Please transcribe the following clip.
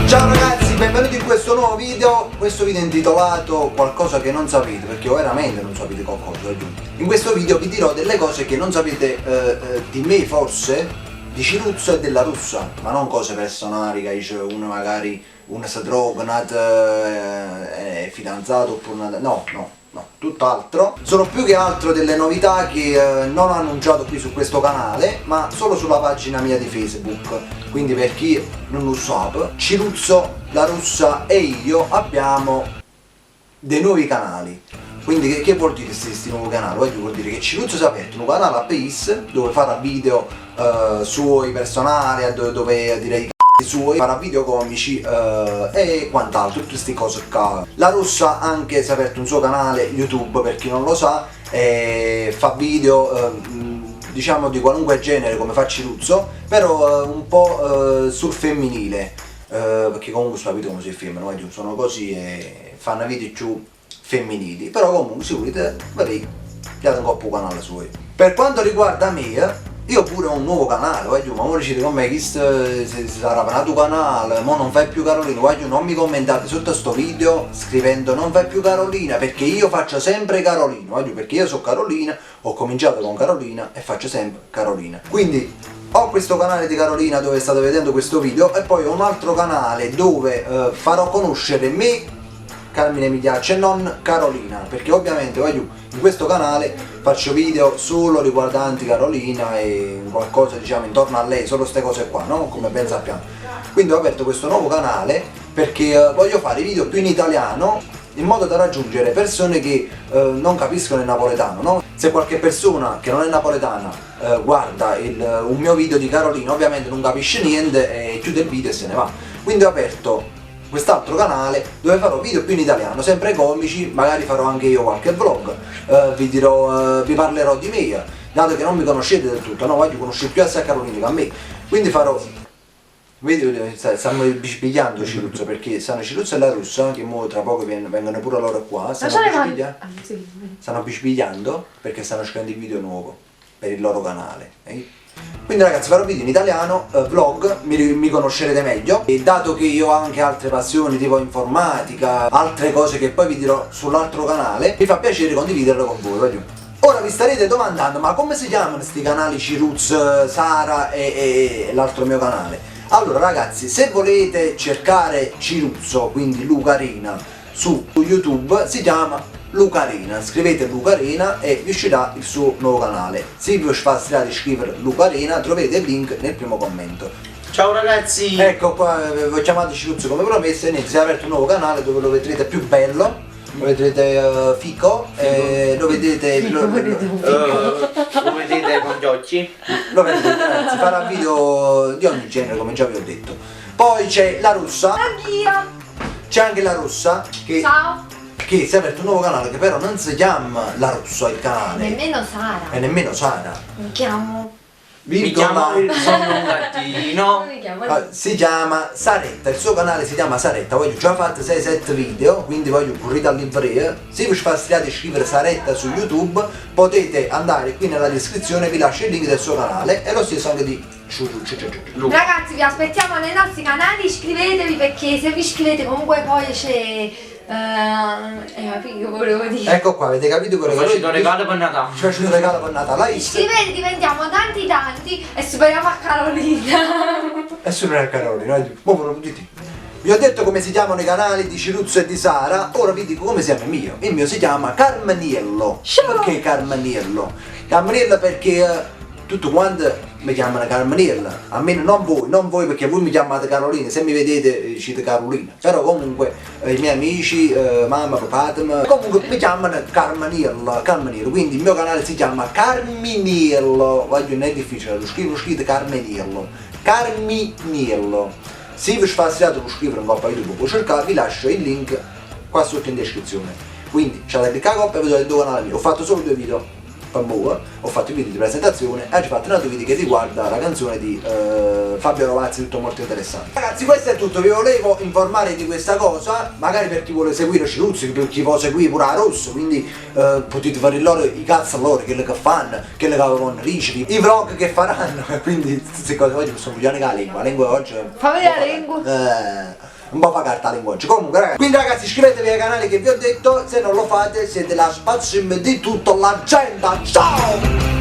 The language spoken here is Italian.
Ciao ragazzi, benvenuti in questo nuovo video. Questo video è intitolato Qualcosa che non sapete, perché veramente non sapete qualcosa. In questo video vi dirò delle cose che non sapete di me, forse, di Ciruzzo e della Russa, ma non cose personali, che dice uno magari si droga, è fidanzato oppure no, tutt'altro. Sono più che altro delle novità che non ho annunciato qui su questo canale, ma solo sulla pagina mia di Facebook. Quindi per chi non lo sa, Ciruzzo, la Russa e io abbiamo dei nuovi canali. Quindi che vuol dire questi nuovi canali? Vuol dire che Ciruzzo si è aperto un canale a Pace dove farà video suoi personali, dove direi suoi, farà video comici e quant'altro, tutte queste cose qua. La Russa anche si è aperto un suo canale YouTube, per chi non lo sa, e fa video diciamo di qualunque genere come fa Ciruzzo, però un po' sul femminile, perché comunque sto video come si filmano, sono così e fanno video più femminili, però comunque se volete vedete un po' il canale suo. Per quanto riguarda me, io pure ho un nuovo canale, ma ora dicete come che si sarà aperto un canale, ma non fai più Carolina, non mi commentate sotto sto video scrivendo non fai più Carolina, perché io faccio sempre Carolina, perché io sono Carolina, ho cominciato con Carolina e faccio sempre Carolina. Quindi ho questo canale di Carolina dove state vedendo questo video e poi ho un altro canale dove farò conoscere me, Carmine Migliaccio, e non Carolina, perché ovviamente in questo canale faccio video solo riguardanti Carolina e qualcosa diciamo intorno a lei, solo queste cose qua, no? Come ben sappiamo. Quindi ho aperto questo nuovo canale perché voglio fare video più in italiano, in modo da raggiungere persone che non capiscono il napoletano, no? Se qualche persona che non è napoletana guarda un mio video di Carolina, ovviamente non capisce niente e chiude il video e se ne va. Quindi ho aperto quest'altro canale dove farò video più in italiano, sempre comici, magari farò anche io qualche vlog, vi parlerò di me, dato che non mi conoscete del tutto, no? Voglio conoscere più assai Carolina che a me, quindi farò, vedi, stanno bisbigliando Ciruzzo, perché stanno Ciruzzo e la Russa, che mo tra poco vengono pure loro qua, stanno bisbigliando perché stanno scrivendo il video nuovo per il loro canale. Quindi ragazzi farò video in italiano, vlog, mi conoscerete meglio, e dato che io ho anche altre passioni tipo informatica, altre cose che poi vi dirò sull'altro canale, mi fa piacere condividerlo con voi. Ora vi starete domandando, ma come si chiamano questi canali Ciruzzo, Sara e l'altro mio canale? Allora ragazzi, se volete cercare Ciruzzo, quindi Lucarina, su YouTube si chiama Lucarina, scrivete Lucarina e vi uscirà il suo nuovo canale. Se vi facilita di scrivere Lucarina trovate il link nel primo commento. Ciao ragazzi! Ecco qua, vi chiamate Ciruzzo come promesso e si è aperto un nuovo canale dove lo vedrete più bello, lo vedrete fico, lo vedete lo vedete con gli occhi, lo vedete, ragazzi, farà video di ogni genere come già vi ho detto. Poi c'è la Russa, anch'io, c'è anche la Russa che... ciao, che si è aperto un nuovo canale che però non si chiama La Russa il canale, nemmeno Sara, e nemmeno Sara, mi chiamo, mi chiamo sono un gattino, si chiama Saretta, il suo canale si chiama Saretta. Voglio già fatto 6-7 video, quindi voglio correre all'ivrea. Se vi fastidiate scrivere Saretta su YouTube potete andare qui nella descrizione, vi lascio il link del suo canale e lo stesso anche di ragazzi. Vi aspettiamo nei nostri canali, iscrivetevi, perché se vi iscrivete comunque poi c'è che volevo dire. Ecco qua, avete capito quello che faccio un regalo per Natale. Ci faccio un regalo per Natale. Iscrivetevi, diventiamo tanti e superiamo a Carolina. E superiamo a Carolina, vi ho detto come si chiamano i canali di Ciruzzo e di Sara, ora vi dico come si chiama il mio. Il mio si chiama Carmaniello. Perché Carmaniello? Carmaniello perché tutto quanto mi chiamano Carmaniello, almeno non voi perché voi mi chiamate Carolina, se mi vedete dite Carolina, però comunque i miei amici, mamma, papà, comunque mi chiamano Carmaniello, quindi il mio canale si chiama Carminiello, non è difficile, lo scrivete Carminiello, se vi fastidiate lo scrivere un po' a YouTube, puoi cercare, vi lascio il link qua sotto in descrizione, quindi c'è da cliccare e vedete il tuo canale mio, ho fatto solo 2 video. Ho fatto i video di presentazione e oggi ho fatto un altro video che riguarda la canzone di Fabio Rovazzi, tutto molto interessante. Ragazzi, questo è tutto, vi volevo informare di questa cosa, magari per chi vuole seguire Ciruzzo, per chi vuole seguire pure la Rosso, quindi potete fare loro i cazzo loro, quelli che fanno, quelli che avevano ricci, i vlog che faranno, quindi queste cose oggi possono bugiare la lingua oggi. Fammi la lingua. un po' fa carta linguaggio. Comunque ragazzi, quindi ragazzi iscrivetevi ai canali che vi ho detto, se non lo fate siete la spazio di tutta l'agenda. Ciao!